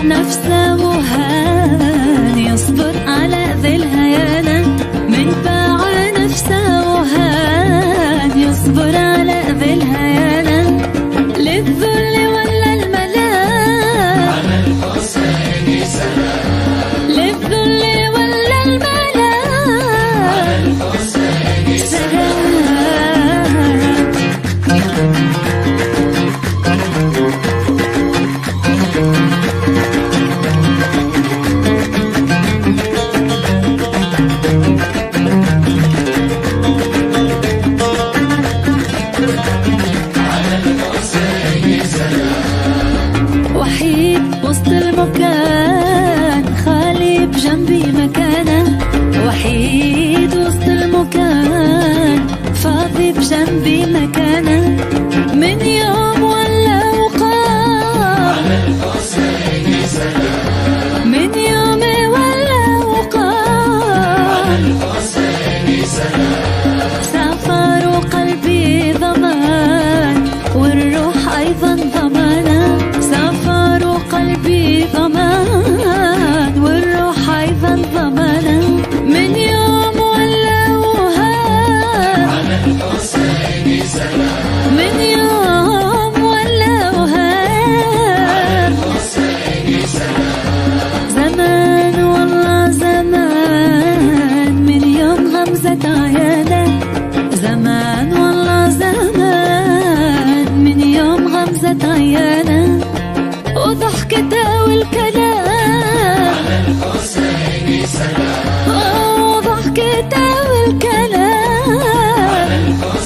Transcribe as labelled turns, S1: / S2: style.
S1: نفسه وهان يصبر على ذي الهيانة، من باع نفسه وهان يصبر على ذي الهيانة، للذل ولا الملاك على الحسين سلام، للذل ولا الملاك على الحسين سلام. وحيد وسط المكان، خالي بجنبي مكانه، وحيد وسط المكان، فاضي بجنبي مكانه، من يوم ولا وقام على الحسين سلام، من يوم ولا وقام على الحسين سلام. سافر وقلبي ضمان والروح أيضا ضمانه، سافر وقلبي ضمان والروح أيضا ضمانه، من يوم ولا وهان على الحسين سلام، من يوم ولا وهان على الحسين سلام. زمان والله زمان من يوم غمزة عيانه، زمان والله زمان من يوم غمزة عيانه، وضحكته والكلام على الحسين سلام، وضحكته والكلام على الحسين